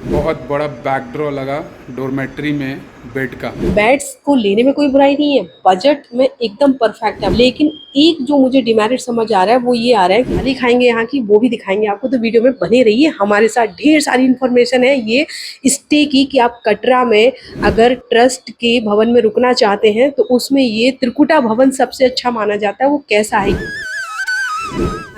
बहुत बड़ा बैकडोर लगा डोरमेट्री में बेड का। बेड्स को लेने में कोई बुराई नहीं है, बजट में एकदम परफेक्ट है। लेकिन एक जो मुझे डिमेरिट समझ आ रहा है वो ये आ रहा है, खाली खाएंगे यहाँ की वो भी दिखाएंगे आपको, तो वीडियो में बने रहिए हमारे साथ। ढेर सारी इन्फॉर्मेशन है ये स्टे की कि आप कटरा में अगर ट्रस्ट के भवन में रुकना चाहते हैं तो उसमें ये त्रिकुटा भवन सबसे अच्छा माना जाता है। वो कैसा है?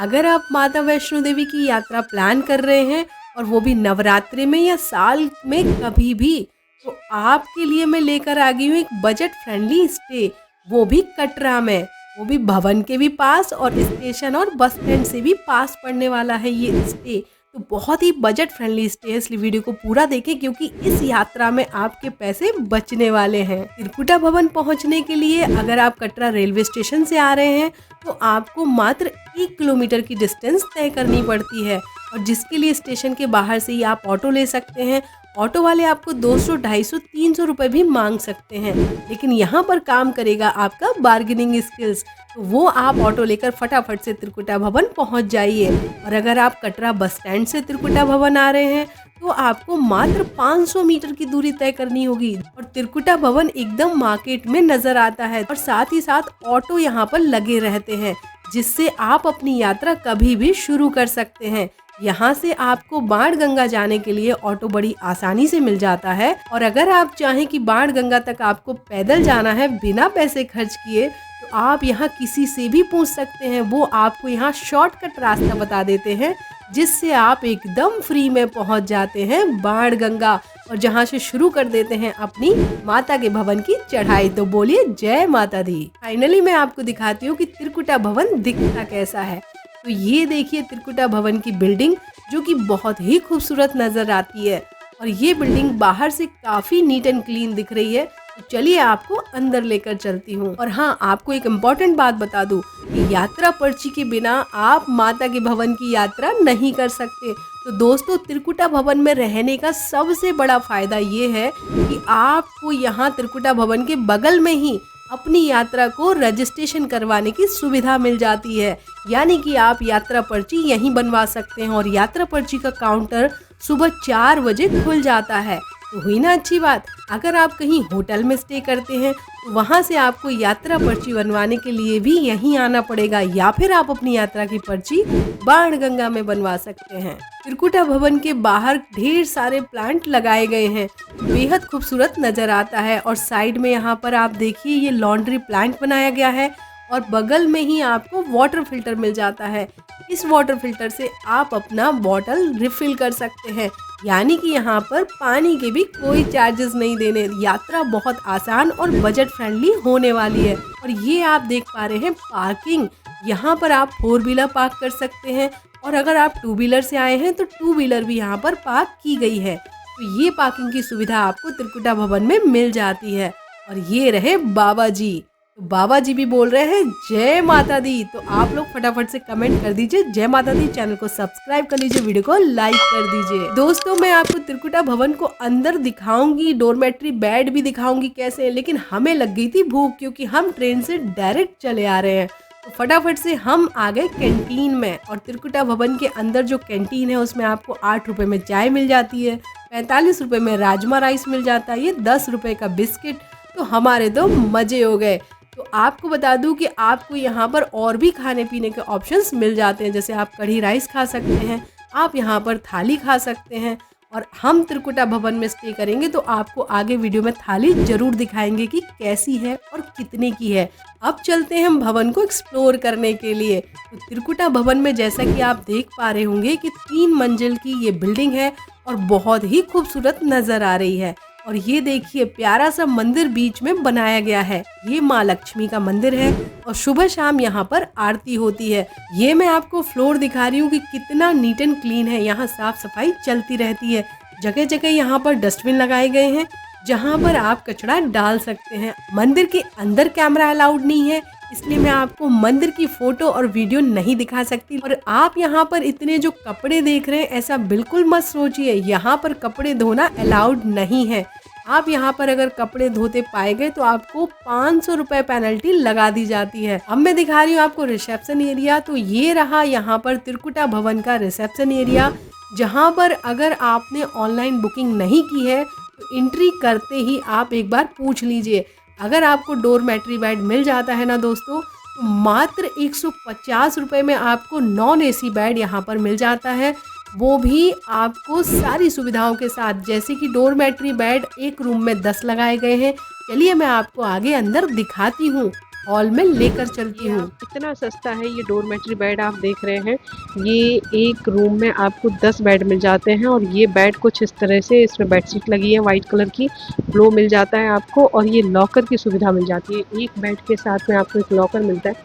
अगर आप माता वैष्णो देवी की यात्रा प्लान कर रहे हैं और वो भी नवरात्रि में या साल में कभी भी, तो आपके लिए मैं लेकर आ गई हूँ एक बजट फ्रेंडली स्टे, वो भी कटरा में, वो भी भवन के भी पास और स्टेशन और बस स्टैंड से भी पास पड़ने वाला है ये स्टे। तो बहुत ही बजट फ्रेंडली स्टे है, इसलिए वीडियो को पूरा देखें क्योंकि इस यात्रा में आपके पैसे बचने वाले हैं। त्रिकुटा भवन पहुंचने के लिए अगर आप कटरा रेलवे स्टेशन से आ रहे हैं तो आपको मात्र 1 किलोमीटर की डिस्टेंस तय करनी पड़ती है, और जिसके लिए स्टेशन के बाहर से ही आप ऑटो ले सकते हैं। ऑटो वाले आपको 200, 250, 300 रुपए भी मांग सकते हैं, लेकिन यहाँ पर काम करेगा आपका बार्गेनिंग स्किल्स। तो वो आप ऑटो लेकर फटाफट से त्रिकुटा भवन पहुँच जाइए। और अगर आप कटरा बस स्टैंड से त्रिकुटा भवन आ रहे हैं तो आपको मात्र 500 मीटर की दूरी तय करनी होगी, और त्रिकुटा भवन एकदम मार्केट में नजर आता है, और साथ ही साथ ऑटो यहाँ पर लगे रहते हैं, जिससे आप अपनी यात्रा कभी भी शुरू कर सकते हैं। यहाँ से आपको बाण गंगा जाने के लिए ऑटो बड़ी आसानी से मिल जाता है, और अगर आप चाहें कि बाण गंगा तक आपको पैदल जाना है बिना पैसे खर्च किए, तो आप यहाँ किसी से भी पूछ सकते हैं। वो आपको यहाँ शॉर्टकट रास्ता बता देते हैं, जिससे आप एकदम फ्री में पहुँच जाते हैं बाण गंगा, और जहाँ से शुरू कर देते हैं अपनी माता के भवन की चढ़ाई। तो बोलिए जय माता दी। फाइनली मैं आपको दिखाती हूँ कि त्रिकुटा भवन दिखता कैसा है। तो ये देखिए त्रिकुटा भवन की बिल्डिंग, जो कि बहुत ही खूबसूरत नजर आती है, और ये बिल्डिंग बाहर से काफी नीट एंड क्लीन दिख रही है। तो चलिए आपको अंदर लेकर चलती हूँ। और हाँ, आपको एक इम्पोर्टेंट बात बता दूँ कि यात्रा पर्ची के बिना आप माता के भवन की यात्रा नहीं कर सकते। तो दोस्तों, त्रिकुटा भवन में रहने का सबसे बड़ा फायदा ये है कि आपको यहाँ त्रिकुटा भवन के बगल में ही अपनी यात्रा को रजिस्ट्रेशन करवाने की सुविधा मिल जाती है, यानी कि आप यात्रा पर्ची यहीं बनवा सकते हैं, और यात्रा पर्ची का काउंटर सुबह 4 बजे खुल जाता है। तो हुई ना अच्छी बात। अगर आप कहीं होटल में स्टे करते हैं तो वहाँ से आपको यात्रा पर्ची बनवाने के लिए भी यहीं आना पड़ेगा, या फिर आप अपनी यात्रा की पर्ची बाण गंगा में बनवा सकते हैं। त्रिकुटा भवन के बाहर ढेर सारे प्लांट लगाए गए हैं, बेहद खूबसूरत नजर आता है। और साइड में यहाँ पर आप देखिए ये लॉन्ड्री प्लांट बनाया गया है, और बगल में ही आपको वाटर फिल्टर मिल जाता है। इस वाटर फिल्टर से आप अपना बॉटल रिफिल कर सकते हैं, यानी कि यहाँ पर पानी के भी कोई चार्जेस नहीं देने। यात्रा बहुत आसान और बजट फ्रेंडली होने वाली है। और ये आप देख पा रहे हैं पार्किंग, यहाँ पर आप 4 व्हीलर पार्क कर सकते हैं, और अगर आप 2 व्हीलर से आए हैं तो 2 व्हीलर भी यहाँ पर पार्क की गई है। तो ये पार्किंग की सुविधा आपको त्रिकुटा भवन में मिल जाती है। और ये रहे बाबा जी, तो बाबा जी भी बोल रहे हैं जय माता दी। तो आप लोग फटाफट से कमेंट कर दीजिए जय माता दी, चैनल को सब्सक्राइब कर लीजिए, वीडियो को लाइक कर दीजिए। दोस्तों, मैं आपको त्रिकुटा भवन को अंदर दिखाऊंगी, डोरमेट्री बेड भी दिखाऊंगी कैसे है, लेकिन हमें लग गई थी भूख क्योंकि हम ट्रेन से डायरेक्ट चले आ रहे हैं। तो फटाफट से हम आ गए कैंटीन में, और त्रिकुटा भवन के अंदर जो कैंटीन है उसमें आपको 8 रुपए में चाय मिल जाती है, 45 रुपए में राजमा राइस मिल जाता है, ये 10 रुपए का बिस्किट। तो हमारे तो मजे हो गए। तो आपको बता दूं कि आपको यहाँ पर और भी खाने पीने के ऑप्शंस मिल जाते हैं, जैसे आप कढ़ी राइस खा सकते हैं, आप यहाँ पर थाली खा सकते हैं। और हम त्रिकुटा भवन में स्टे करेंगे तो आपको आगे वीडियो में थाली जरूर दिखाएंगे कि कैसी है और कितने की है। अब चलते हैं हम भवन को एक्सप्लोर करने के लिए। तो त्रिकुटा भवन में जैसा कि आप देख पा रहे होंगे कि 3 मंजिल की ये बिल्डिंग है, और बहुत ही खूबसूरत नजर आ रही है। और ये देखिए प्यारा सा मंदिर बीच में बनाया गया है, ये माँ लक्ष्मी का मंदिर है, और सुबह शाम यहाँ पर आरती होती है। ये मैं आपको फ्लोर दिखा रही हूँ कि कितना नीट एंड क्लीन है, यहाँ साफ सफाई चलती रहती है। जगह जगह यहाँ पर डस्टबिन लगाए गए हैं, जहाँ पर आप कचरा डाल सकते हैं। मंदिर के अंदर कैमरा अलाउड नहीं है, इसलिए मैं आपको मंदिर की फोटो और वीडियो नहीं दिखा सकती। और आप यहाँ पर इतने जो कपड़े देख रहे हैं, ऐसा बिल्कुल मत सोचिए, यहाँ पर कपड़े धोना अलाउड नहीं है। आप यहाँ पर अगर कपड़े धोते पाए गए तो आपको 500 रुपए पेनल्टी लगा दी जाती है। अब मैं दिखा रही हूँ आपको रिसेप्शन एरिया। तो ये रहा यहाँ पर त्रिकुटा भवन का रिसेप्शन एरिया। जहां पर अगर आपने ऑनलाइन बुकिंग नहीं की है तो एंट्री करते ही आप एक बार पूछ लीजिए। अगर आपको डोरमेट्री बेड मिल जाता है ना दोस्तों, तो मात्र 150 रुपये में आपको नॉन एसी बेड यहाँ पर मिल जाता है, वो भी आपको सारी सुविधाओं के साथ। जैसे कि डोरमेट्री बेड एक रूम में 10 लगाए गए हैं। चलिए मैं आपको आगे अंदर दिखाती हूँ, हॉल में लेकर चलती हूँ। इतना सस्ता है ये डोरमेट्री बेड, आप देख रहे हैं। ये एक रूम में आपको 10 बेड मिल जाते हैं और ये बेड कुछ इस तरह से, इसमें बेडशीट लगी है वाइट कलर की, फ्लो मिल जाता है आपको और ये लॉकर की सुविधा मिल जाती है। एक बेड के साथ में आपको एक लॉकर मिलता है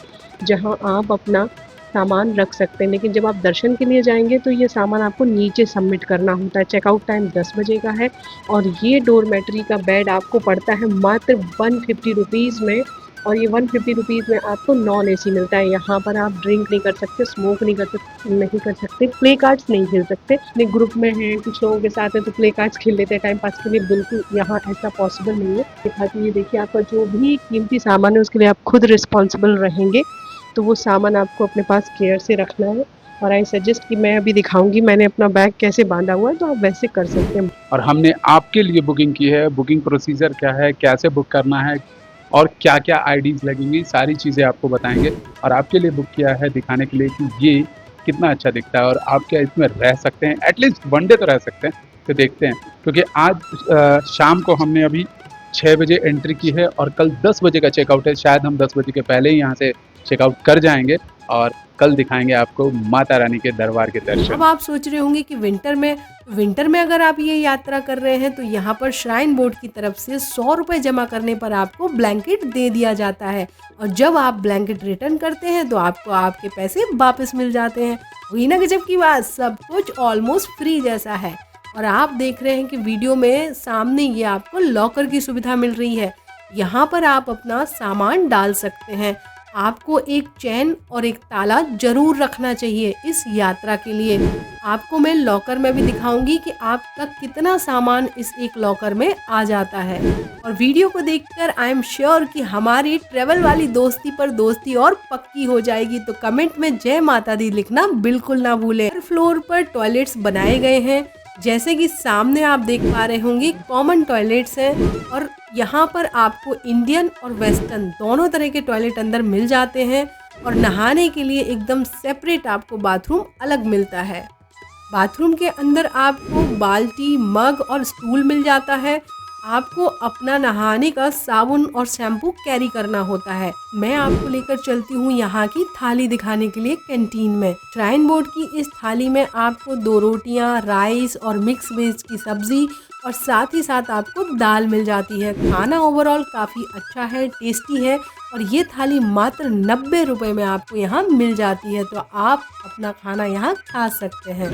जहाँ आप अपना सामान रख सकते हैं। लेकिन जब आप दर्शन के लिए जाएंगे तो ये सामान आपको नीचे सबमिट करना होता है। चेकआउट टाइम 10 बजे का है और ये डोरमेट्री का बेड आपको पड़ता है मात्र 150 रुपीज़ में। और ये 150 रुपीज़ में आपको नॉन एसी मिलता है। यहाँ पर आप ड्रिंक नहीं कर सकते, स्मोक नहीं कर सकते, प्ले कार्ड्स नहीं खेल सकते। अपने ग्रुप में हैं, कुछ लोगों के साथ है तो प्ले कार्ड्स खेल लेते हैं टाइम पास के लिए, बिल्कुल यहाँ ऐसा पॉसिबल नहीं है। दिखाती है, देखिए आपका जो भी कीमती सामान है उसके लिए आप खुद रिस्पॉन्सिबल रहेंगे, तो वो सामान आपको अपने पास केयर से रखना है। और आई सजेस्ट कि मैं अभी दिखाऊंगी मैंने अपना बैग कैसे बांधा हुआ है, तो आप वैसे कर सकते हैं। और हमने आपके लिए बुकिंग की है। बुकिंग प्रोसीजर क्या है, कैसे बुक करना है और क्या क्या आईडीज़ लगेंगी, सारी चीज़ें आपको बताएंगे। और आपके लिए बुक किया है दिखाने के लिए कि ये कितना अच्छा दिखता है और आप क्या इसमें रह सकते हैं, एटलीस्ट वन डे तो रह सकते हैं। तो देखते हैं, क्योंकि आज शाम को हमने अभी 6 बजे एंट्री की है और कल 10 बजे का चेकआउट है। शायद हम 10 बजे के पहले ही यहाँ से चेकआउट कर जाएंगे और कल दिखाएंगे आपको माता रानी के दरबार के दर्शन। अब आप सोच रहे होंगे कि विंटर में अगर आप ये यात्रा कर रहे हैं तो यहाँ पर श्राइन बोर्ड की तरफ से 100 रुपये जमा करने पर आपको ब्लैंकेट दे दिया जाता है और जब आप ब्लैंकेट रिटर्न करते हैं तो आपको आपके पैसे वापस मिल जाते हैं। वही ना गजब की बात, सब कुछ ऑलमोस्ट फ्री जैसा है। और आप देख रहे हैं कि वीडियो में सामने ये आपको लॉकर की सुविधा मिल रही है। यहाँ पर आप अपना सामान डाल सकते हैं। आपको एक चेन और एक ताला जरूर रखना चाहिए इस यात्रा के लिए। आपको मैं लॉकर में भी दिखाऊंगी कि आपका कितना सामान इस एक लॉकर में आ जाता है। और वीडियो को देखकर आई एम श्योर कि हमारी ट्रेवल वाली दोस्ती पर दोस्ती और पक्की हो जाएगी। तो कमेंट में जय माता दी लिखना बिल्कुल ना भूलें। फ्लोर पर टॉयलेट्स बनाए गए हैं, जैसे कि सामने आप देख पा रहे होंगे, कॉमन टॉयलेट्स हैं और यहाँ पर आपको इंडियन और वेस्टर्न दोनों तरह के टॉयलेट अंदर मिल जाते हैं। और नहाने के लिए एकदम सेपरेट आपको बाथरूम अलग मिलता है। बाथरूम के अंदर आपको बाल्टी, मग और स्टूल मिल जाता है। आपको अपना नहाने का साबुन और शैम्पू कैरी करना होता है। मैं आपको लेकर चलती हूँ यहाँ की थाली दिखाने के लिए कैंटीन में। श्राइन बोर्ड की इस थाली में आपको 2 रोटियाँ, राइस और मिक्स वेज की सब्जी और साथ ही साथ आपको दाल मिल जाती है। खाना ओवरऑल काफ़ी अच्छा है, टेस्टी है और ये थाली मात्र 90 रुपये में आपको यहाँ मिल जाती है। तो आप अपना खाना यहाँ खा सकते हैं।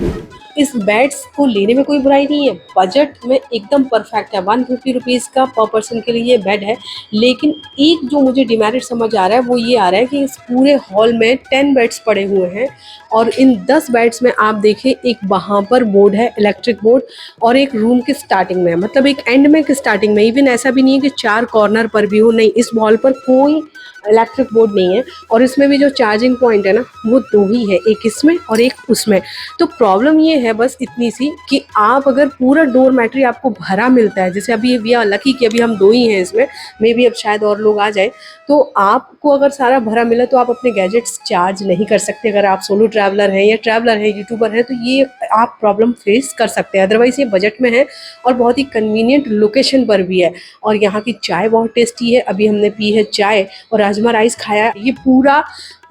इस बेड्स को लेने में कोई बुराई नहीं है, बजट में एकदम परफेक्ट है। 150 रुपीज़ का पर पर्सन के लिए ये बेड है। लेकिन एक जो मुझे डिमेरिट समझ आ रहा है वो ये आ रहा है कि इस पूरे हॉल में 10 बेड्स पड़े हुए हैं और इन 10 बेड्स में आप देखें एक वहाँ पर बोर्ड है, इलेक्ट्रिक बोर्ड, और एक रूम की स्टार्टिंग में, मतलब एक एंड में की स्टार्टिंग में। इवन ऐसा भी नहीं है कि 4 कॉर्नर पर भी हो, नहीं, इस वॉल पर कोई इलेक्ट्रिक बोर्ड नहीं है। और इसमें भी जो चार्जिंग पॉइंट है ना, वो 2 ही है, एक इसमें और एक उसमें। तो प्रॉब्लम ये है बस इतनी सी कि आप अगर पूरा डोरमेट्री आपको भरा मिलता है, जैसे अभी वी आर लकी कि अभी हम 2 ही हैं इसमें, मे बी अब शायद और लोग आ जाए, तो आपको अगर सारा भरा मिला तो आप अपने गैजेट्स चार्ज नहीं कर सकते। अगर आप सोलो ट्रैवलर हैं या ट्रैवलर हैं, यूट्यूबर हैं, तो ये आप प्रॉब्लम फेस कर सकते हैं। अदरवाइज़ ये बजट में है और बहुत ही कन्वीनियंट लोकेशन पर भी है। और यहाँ की चाय बहुत टेस्टी है। अभी हमने पी है चाय और राजमा राइस खाया। ये पूरा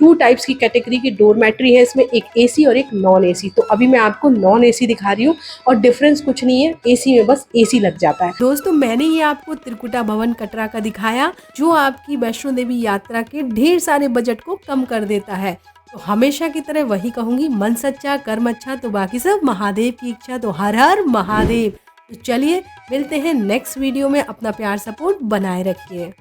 2 टाइप्स की कैटेगरी की डोरमेट्री है, इसमें एक एसी और एक नॉन एसी। तो अभी मैं आपको नॉन एसी दिखा रही हूँ और डिफरेंस कुछ नहीं है, एसी में बस एसी लग जाता है। दोस्तों, मैंने ये आपको त्रिकुटा भवन कटरा का दिखाया, जो आपकी वैष्णो देवी यात्रा के ढेर सारे बजट को कम कर देता है। तो हमेशा की तरह वही कहूंगी, मन सच्चा कर्म अच्छा, तो बाकी सब महादेव की इच्छा। तो हर हर महादेव। तो चलिए मिलते हैं नेक्स्ट वीडियो में। अपना प्यार सपोर्ट बनाए रखिए।